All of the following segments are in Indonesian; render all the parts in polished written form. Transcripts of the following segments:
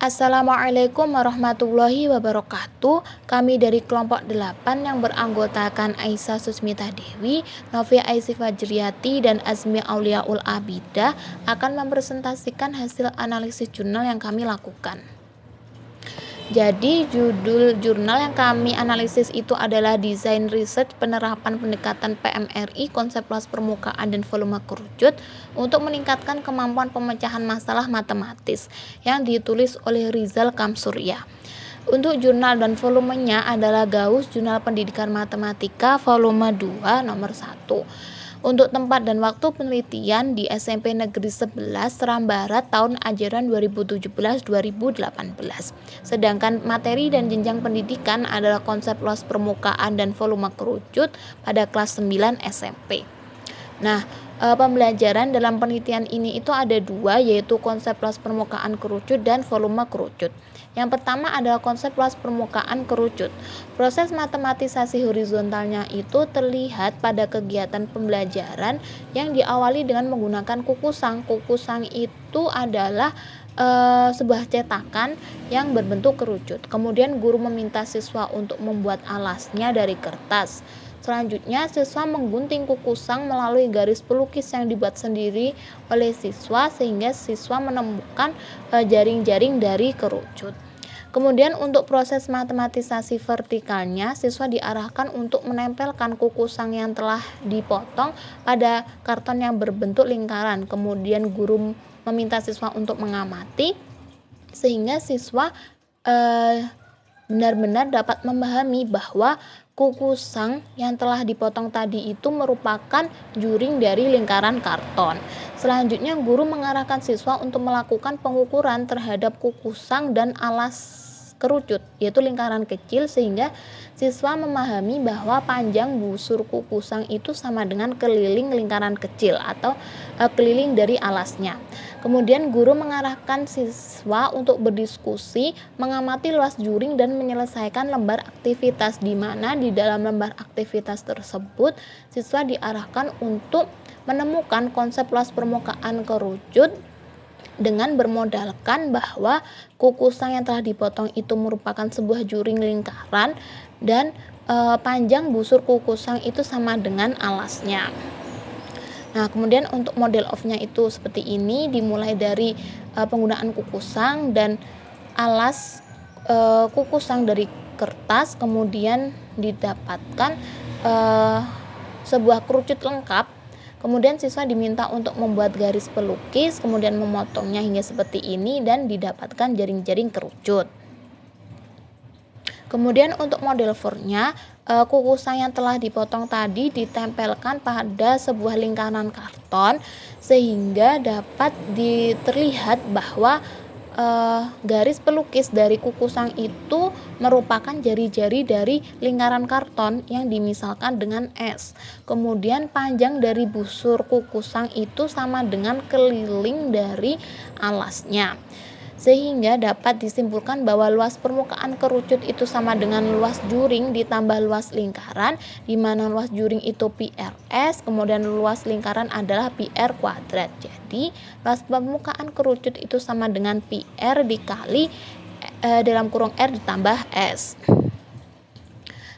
Assalamualaikum warahmatullahi wabarakatuh. Kami dari kelompok 8 yang beranggotakan Aisyah Susmita Dewi, Novia Aisyah Fajriyati, dan Azmi Auliaul Abidah akan mempresentasikan hasil analisis jurnal yang kami lakukan. Jadi judul jurnal yang kami analisis itu adalah Desain Research Penerapan Pendekatan PMRI Konsep Luas Permukaan dan Volume Kerucut untuk meningkatkan kemampuan pemecahan masalah matematis yang ditulis oleh Rizal Kamsurya. Untuk jurnal dan volumenya adalah Gauss Jurnal Pendidikan Matematika volume 2 nomor 1. Untuk tempat dan waktu penelitian di SMP Negeri 11 Seram Barat tahun ajaran 2017-2018. Sedangkan materi dan jenjang pendidikan adalah konsep luas permukaan dan volume kerucut pada kelas 9 SMP. Nah, pembelajaran dalam penelitian ini itu ada dua, yaitu konsep luas permukaan kerucut dan volume kerucut. Yang pertama adalah konsep luas permukaan kerucut. Proses matematisasi horizontalnya itu terlihat pada kegiatan pembelajaran yang diawali dengan menggunakan kukusang. Kukusang itu adalah sebuah cetakan yang berbentuk kerucut. Kemudian guru meminta siswa untuk membuat alasnya dari kertas. Selanjutnya, siswa menggunting kukusang melalui garis pelukis yang dibuat sendiri oleh siswa sehingga siswa menemukan jaring-jaring dari kerucut. Kemudian untuk proses matematisasi vertikalnya, siswa diarahkan untuk menempelkan kukusang yang telah dipotong pada karton yang berbentuk lingkaran. Kemudian guru meminta siswa untuk mengamati sehingga siswa benar-benar dapat memahami bahwa kukusang yang telah dipotong tadi itu merupakan juring dari lingkaran karton. Selanjutnya guru mengarahkan siswa untuk melakukan pengukuran terhadap kukusang dan alas kerucut, yaitu lingkaran kecil, sehingga siswa memahami bahwa panjang busur kukusang itu sama dengan keliling lingkaran kecil atau keliling dari alasnya. Kemudian guru mengarahkan siswa untuk berdiskusi, mengamati luas juring dan menyelesaikan lembar aktivitas, di mana di dalam lembar aktivitas tersebut siswa diarahkan untuk menemukan konsep luas permukaan kerucut dengan bermodalkan bahwa kukusang yang telah dipotong itu merupakan sebuah juring lingkaran dan panjang busur kukusang itu sama dengan alasnya. Nah, kemudian untuk model of-nya itu seperti ini, dimulai dari penggunaan kukusang dan alas kukusang dari kertas, kemudian didapatkan sebuah kerucut lengkap. Kemudian siswa diminta untuk membuat garis pelukis, kemudian memotongnya hingga seperti ini dan didapatkan jaring-jaring kerucut. Kemudian untuk model 4-nya, kukusang yang telah dipotong tadi ditempelkan pada sebuah lingkaran karton sehingga dapat terlihat bahwa garis pelukis dari kukusang itu merupakan jari-jari dari lingkaran karton yang dimisalkan dengan S. Kemudian panjang dari busur kukusang itu sama dengan keliling dari alasnya, sehingga dapat disimpulkan bahwa luas permukaan kerucut itu sama dengan luas juring ditambah luas lingkaran, di mana luas juring itu PRS, kemudian luas lingkaran adalah PR kuadrat. Jadi luas permukaan kerucut itu sama dengan PR dikali dalam kurung R ditambah S.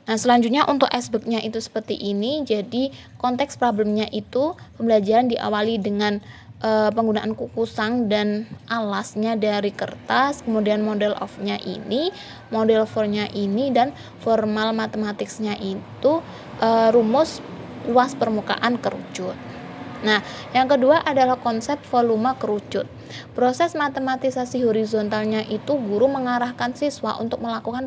Nah, selanjutnya untuk aspeknya itu seperti ini. Jadi konteks problemnya itu pembelajaran diawali dengan penggunaan kukusang dan alasnya dari kertas, kemudian model of-nya ini, model for-nya ini, dan formal mathematics-nya itu rumus luas permukaan kerucut. Nah, yang kedua adalah konsep volume kerucut. Proses matematisasi horizontalnya itu guru mengarahkan siswa untuk melakukan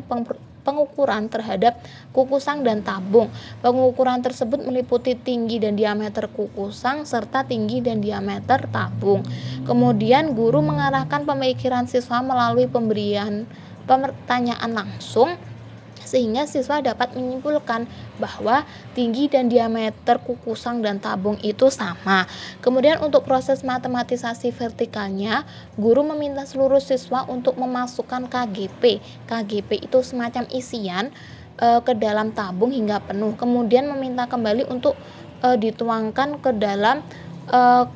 pengukuran terhadap kukusang dan tabung. Pengukuran tersebut meliputi tinggi dan diameter kukusang serta tinggi dan diameter tabung. Kemudian guru mengarahkan pemikiran siswa melalui pemberian pertanyaan langsung sehingga siswa dapat menyimpulkan bahwa tinggi dan diameter kukusang dan tabung itu sama. Kemudian untuk proses matematisasi vertikalnya, guru meminta seluruh siswa untuk memasukkan KGP. KGP itu semacam isian ke dalam tabung hingga penuh. Kemudian meminta kembali untuk dituangkan ke dalam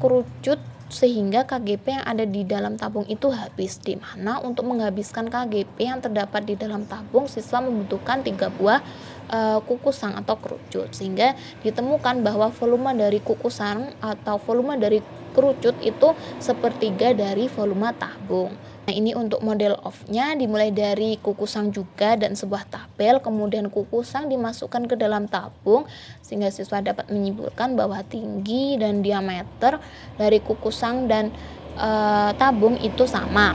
kerucut sehingga KGP yang ada di dalam tabung itu habis, di mana untuk menghabiskan KGP yang terdapat di dalam tabung, siswa membutuhkan 3 buah kukusan atau kerucut, sehingga ditemukan bahwa volume dari kukusan atau volume dari kerucut itu sepertiga dari volume tabung. Nah, ini untuk model off-nya dimulai dari kukusan juga dan sebuah tabel, kemudian kukusan dimasukkan ke dalam tabung sehingga siswa dapat menyimpulkan bahwa tinggi dan diameter dari kukusan dan tabung itu sama.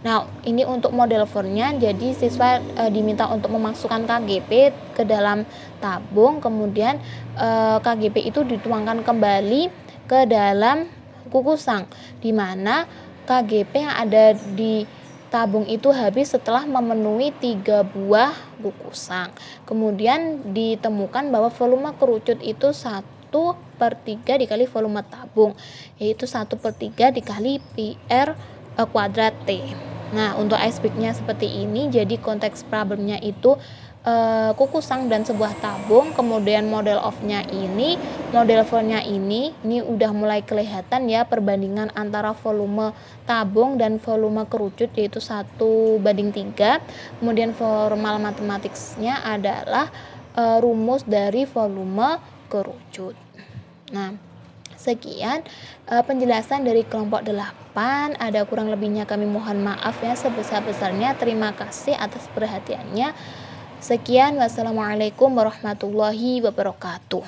Nah, ini untuk model 4-nya, jadi siswa diminta untuk memasukkan KGP ke dalam tabung, kemudian KGP itu dituangkan kembali ke dalam kukusan, di mana KGP yang ada di tabung itu habis setelah memenuhi 3 buah kukusan. Kemudian ditemukan bahwa volume kerucut itu 1/3 dikali volume tabung, yaitu 1/3 dikali PR kuadrat T. Nah, untuk iceberg-nya seperti ini, jadi konteks problemnya itu kukusan dan sebuah tabung, kemudian model off-nya ini, model 4-nya ini udah mulai kelihatan ya perbandingan antara volume tabung dan volume kerucut, yaitu 1:3. Kemudian formal matematiknya adalah rumus dari volume kerucut. Nah, sekian penjelasan dari kelompok 8. Ada kurang lebihnya kami mohon maaf ya sebesar-besarnya. Terima kasih atas perhatiannya. Sekian, wassalamualaikum warahmatullahi wabarakatuh.